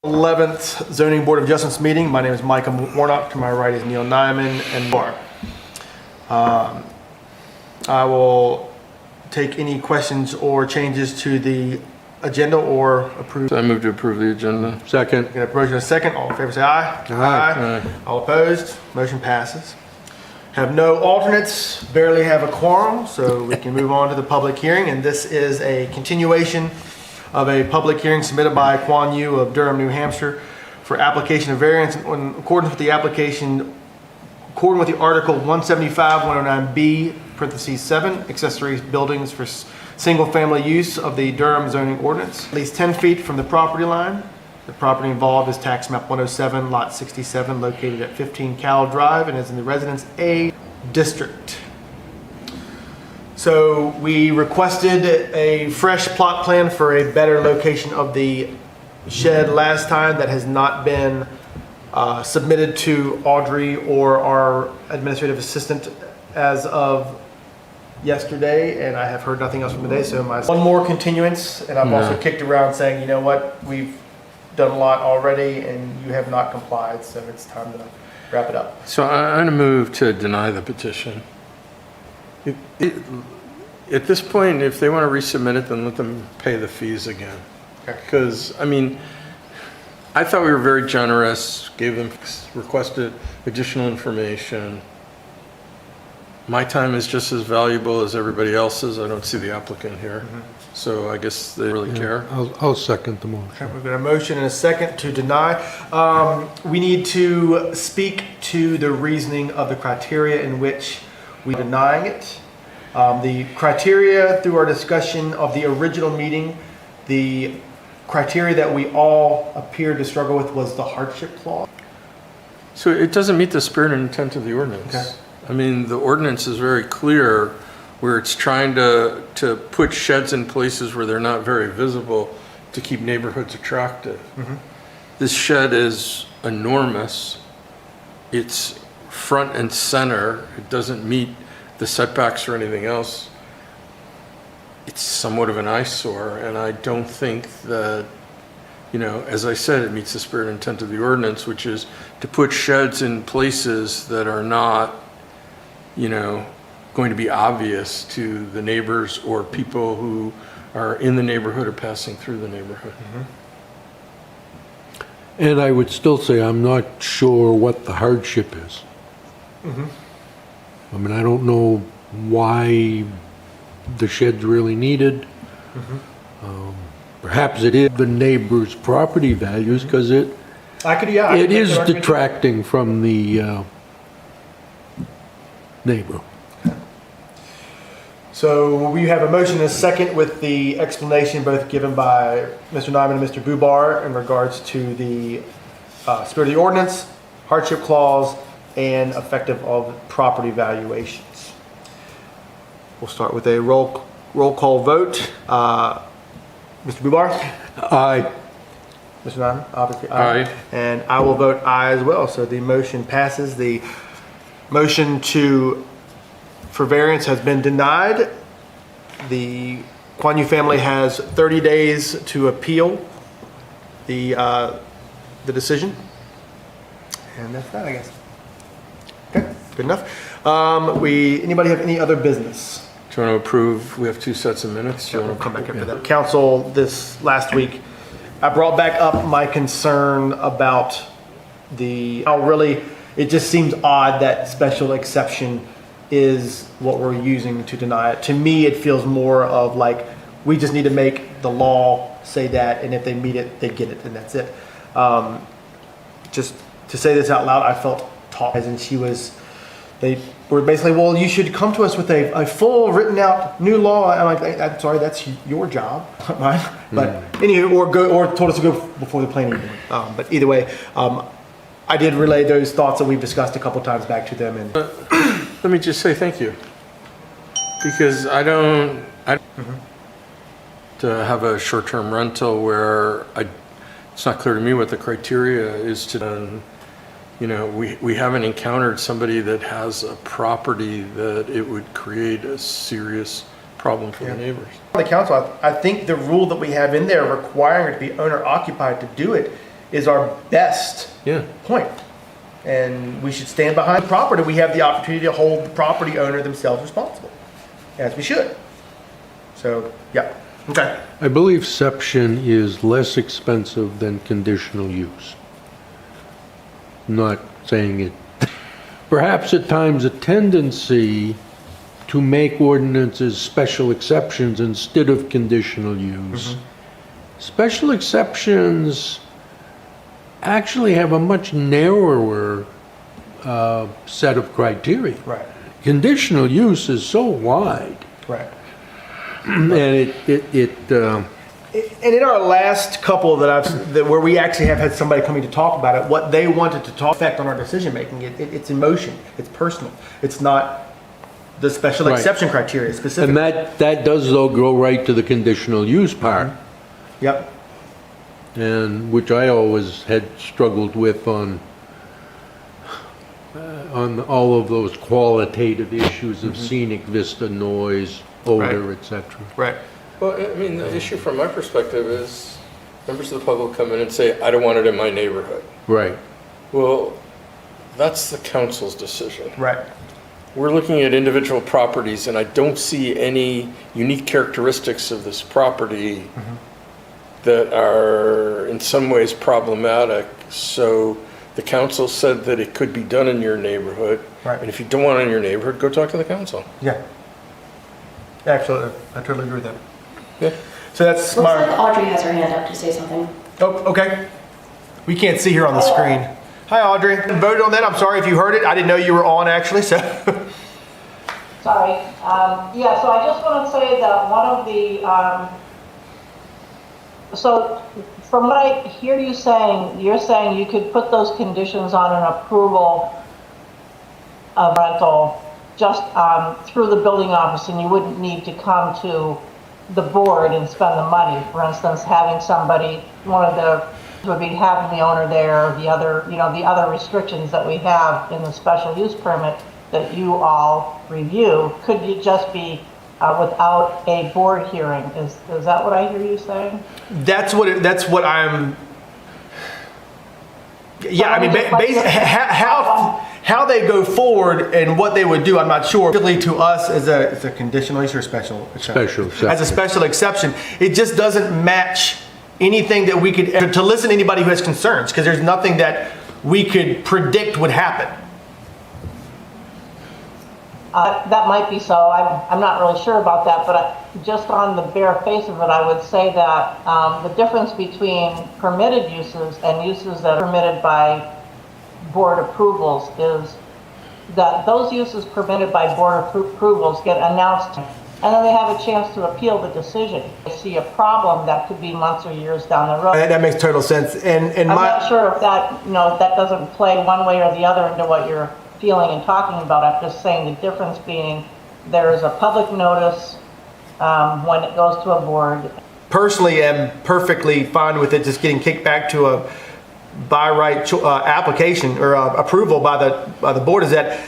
11th Zoning Board of Adjustments meeting. My name is Micah Warnock. To my right is Neil Nyman and Bar. I will take any questions or changes to the agenda or approve. So I move to approve the agenda. Second. Get a motion and a second. All in favor say aye. Aye. All opposed? Motion passes. Have no alternates, barely have a quorum, so we can move on to the public hearing. And this is a continuation of a public hearing submitted by Kwan Yu of Durham, New Hampshire for application of variance in accordance with the application, according with the Article 175, 109B, parentheses 7, accessory buildings for single-family use of the Durham zoning ordinance, at least 10 feet from the property line. The property involved is tax map 107, lot 67, located at 15 Cal Drive, and is in the Residence A district. So we requested a fresh plot plan for a better location of the shed last time. That has not been submitted to Audrey or our administrative assistant as of yesterday, and I have heard nothing else from today. So one more continuance, and I've also kicked around saying, you know what, we've done a lot already and you have not complied, so it's time to wrap it up. So I'm going to move to deny the petition. At this point, if they want to resubmit it, then let them pay the fees again. Because, I mean, I thought we were very generous, gave them, requested additional information. My time is just as valuable as everybody else's. I don't see the applicant here. So I guess they really care. I'll second the motion. Okay, we've got a motion and a second to deny. We need to speak to the reasoning of the criteria in which we're denying it. The criteria through our discussion of the original meeting, the criteria that we all appeared to struggle with was the hardship clause. So it doesn't meet the spirit and intent of the ordinance. Okay. I mean, the ordinance is very clear where it's trying to put sheds in places where they're not very visible to keep neighborhoods attractive. This shed is enormous. It's front and center. It doesn't meet the setbacks or anything else. It's somewhat of an eyesore, and I don't think that, you know, as I said, it meets the spirit and intent of the ordinance, which is to put sheds in places that are not, you know, going to be obvious to the neighbors or people who are in the neighborhood or passing through the neighborhood. And I would still say I'm not sure what the hardship is. I mean, I don't know why the shed's really needed. Perhaps it is the neighbor's property values, because it is detracting from the neighbor. So we have a motion and a second with the explanation both given by Mr. Nyman and Mr. Bubar in regards to the spirit of the ordinance, hardship clause, and effective of property valuations. We'll start with a roll call vote. Mr. Bubar? Aye. Mr. Nyman? Obviously Aye. And I will vote aye as well. So the motion passes. The motion for variance has been denied. The Kwan Yu family has 30 days to appeal the decision. And that's that, I guess. Okay, good enough. Anybody have any other business? Do you want to approve? We have 2 sets of minutes. We'll come back after that. Council, this last week, I brought back up my concern about how really, it just seems odd that special exception is what we're using to deny it. To me, it feels more of like, we just need to make the law say that, and if they meet it, they get it, and that's it. Just to say this out loud, I felt taught, and they were basically, well, you should come to us with a full written out new law. I'm like, I'm sorry, that's your job, not mine. But anyway, or told us to go before the planning board. But either way, I did relay those thoughts that we've discussed a couple times back to them. And Let me just say thank you, because I don't to have a short-term rental where it's not clear to me what the criteria is to. You know, we haven't encountered somebody that has a property that it would create a serious problem for the neighbors. The council, I think the rule that we have in there requiring it to be owner occupied to do it is our best Yeah. point. And we should stand behind the property. We have the opportunity to hold the property owner themselves responsible, as we should. So, yeah, okay. I believe seption is less expensive than conditional use. Not saying it. Perhaps at times a tendency to make ordinances special exceptions instead of conditional use. Special exceptions actually have a much narrower set of criteria. Right, Conditional use is so wide, right. and And in our last couple where we actually have had somebody coming to talk about it, what they wanted to talk effect on our decision making, it's emotion, it's personal, it's not the special Right. exception criteria specific. and that does though go right to the conditional use part, Yep. and which I always had struggled with on all of those qualitative issues of scenic vista, noise, odor, Right. etc. Right. Well, I mean, the issue from my perspective is members of the public come in and say, I don't want it in my neighborhood. Right. Well, that's the council's decision. Right. We're looking at individual properties, and I don't see any unique characteristics of this property that are in some ways problematic. So the council said that it could be done in your neighborhood. Right. And if you don't want it in your neighborhood, go talk to the council. Yeah. Absolutely. I totally agree with that. Yeah. So that's Looks like my. Audrey has her hand up to say something. Oh, okay. We can't see her on the screen. Hi, Audrey. Voted on that. I'm sorry if you heard it. I didn't know you were on actually. So. Sorry. Yeah, so I just want to say that one of the, so from what I hear you saying, you're saying you could put those conditions on an approval of rental just through the building office, and you wouldn't need to come to the board and spend the money. For instance, having somebody, would be having the owner there, the other, the other restrictions that we have in the special use permit that you all review, could you just be without a board hearing? Is that what I hear you saying? That's what I'm. Yeah, I mean, how they go forward and what they would do, I'm not sure. Particularly to us as a conditional use or special Special exception. as a special exception, it just doesn't match anything that we could to listen to anybody who has concerns, because there's nothing that we could predict would happen. That might be so. I'm not really sure about that, but just on the bare face of it, I would say that the difference between permitted uses and uses that are permitted by board approvals is that those uses permitted by board approvals get announced, and then they have a chance to appeal the decision. They see a problem that could be months or years down the road. That makes total sense. And I'm not sure if that, that doesn't play one way or the other into what you're feeling and talking about. I'm just saying the difference being there is a public notice when it goes to a board. personally am perfectly fine with it just getting kicked back to a by right application or approval by the board. Is that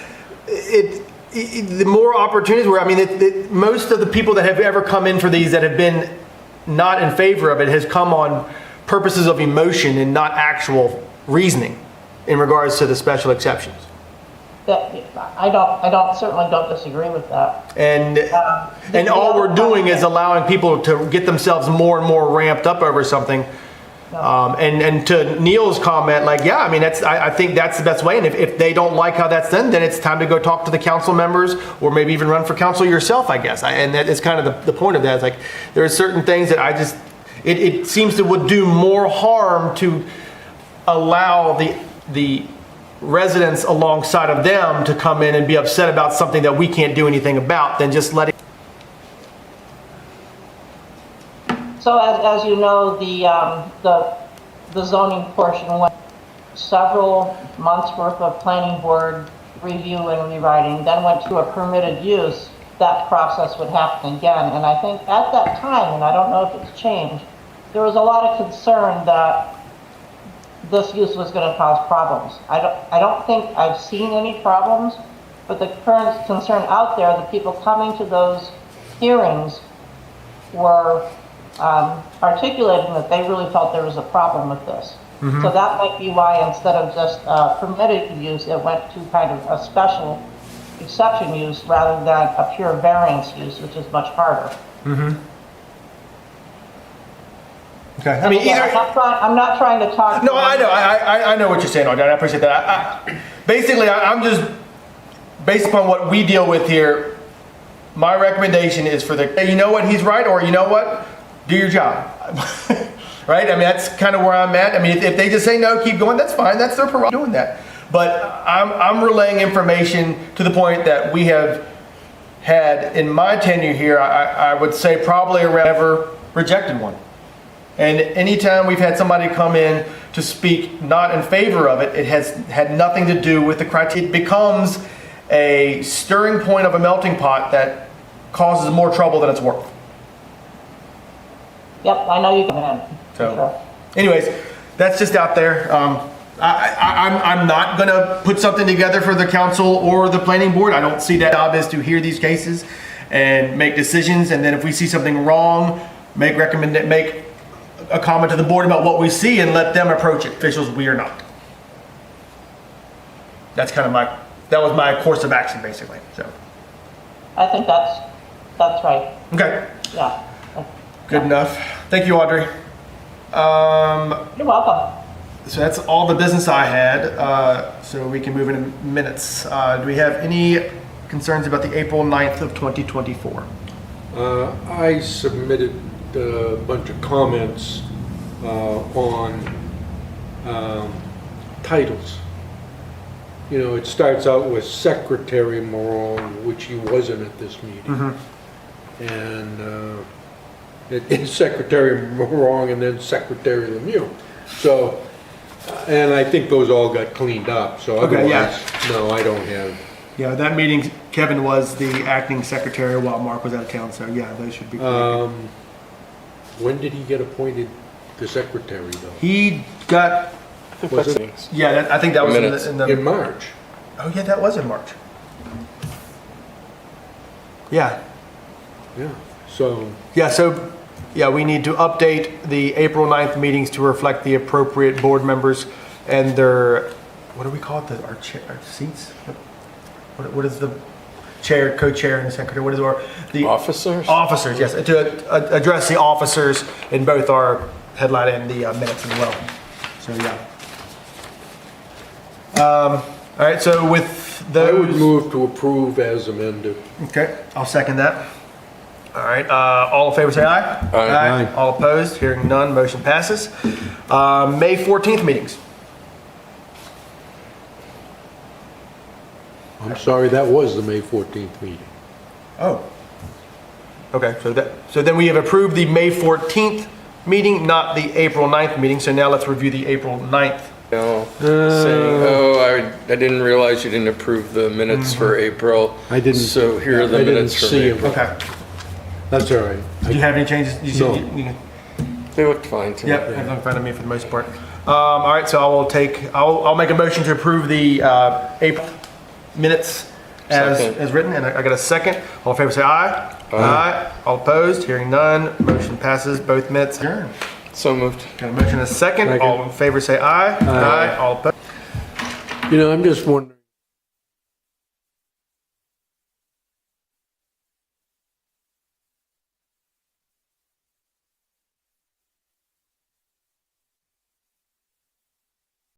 the more opportunities where, I mean, most of the people that have ever come in for these that have been not in favor of it has come on purposes of emotion and not actual reasoning in regards to the special exceptions. I certainly don't disagree with that. And all we're doing is allowing people to get themselves more and more ramped up over something. And to Neil's comment, like, yeah, I mean, I think that's the best way. And if they don't like how that's done, then it's time to go talk to the council members, or maybe even run for council yourself, I guess. And that is kind of the point of that. It's like, there are certain things that it seems to would do more harm to allow the residents alongside of them to come in and be upset about something that we can't do anything about than just letting. So as you know, the zoning portion went several months worth of planning board review and rewriting, then went to a permitted use. That process would happen again. And I think at that time, and I don't know if it's changed, there was a lot of concern that this use was going to cause problems. I don't think I've seen any problems, but the current concern out there, the people coming to those hearings were articulating that they really felt there was a problem with this. So that might be why instead of just permitted use, it went to kind of a special exception use rather than a pure variance use, which is much harder. Okay, I mean, Again, I'm not trying to talk. no, I know, I know what you're saying, Audrey, and I appreciate that. Basically, I'm just, based upon what we deal with here, my recommendation is for the, hey, you know what, he's right, or you know what, do your job. Right? I mean, that's kind of where I'm at. I mean, if they just say no, keep going, that's fine, that's their prerogative doing that. But I'm relaying information to the point that we have had, in my tenure here, I would say probably around ever rejected one. And anytime we've had somebody come in to speak not in favor of it, it has had nothing to do with the criteria. It becomes a stirring point of a melting pot that causes more trouble than it's worth. Yep, I know you can. So, anyways, that's just out there. I'm not gonna put something together for the council or the planning board. I don't see that job is to hear these cases and make decisions, and then if we see something wrong, make a comment to the board about what we see and let them approach it. Officials, we are not. That's kind of that was my course of action, basically. So, I think that's right. okay, Yeah. good enough. Thank you, Audrey. You're welcome. So that's all the business I had. So we can move into minutes. Do we have any concerns about the April 9th of 2024? I submitted a bunch of comments on titles. You know, it starts out with Secretary Morone, which he wasn't at this meeting. And it is Secretary Morone and then Secretary Lemieux. So, and I think those all got cleaned up, so Okay, yeah. otherwise, no, I don't have. Yeah, that meeting, Kevin was the acting secretary while Mark was out of town. So yeah, those should be. When did he get appointed the secretary though? He got. Was it Yeah, I think that was Minutes. in the. in March? Oh yeah, that was in March. Yeah. Yeah, so, Yeah, so, yeah, we need to update the April 9th meetings to reflect the appropriate board members and their, what do we call it, our seats? What is the chair, co-chair, and secretary, what is the? Officers? Officers, yes, to address the officers in both our headline and the minutes as well. So, yeah. All right, so with I would those. move to approve as amended. Okay, I'll second that. All right, all in favor say aye. Aye. Aye. All opposed, hearing none, motion passes. May 14th meetings. I'm sorry, that was the May 14th meeting. Oh. Okay, so then we have approved the May 14th meeting, not the April 9th meeting, so now let's review the April 9th. No, saying, I didn't realize you didn't approve the minutes for April. I didn't. So here are the I didn't minutes from see April. them. Okay. That's all right. Did you have any changes? No. They looked fine to me. Yep, everything fine to me for the most part. All right, so I'll make a motion to approve the April minutes Second. as written, and I got a second. All in favor say aye. Aye. All opposed, hearing none, motion passes, both minutes adjourned. So moved. Got a motion and a second. Second. All in favor say aye. Aye. All opposed. You know, I'm just wondering.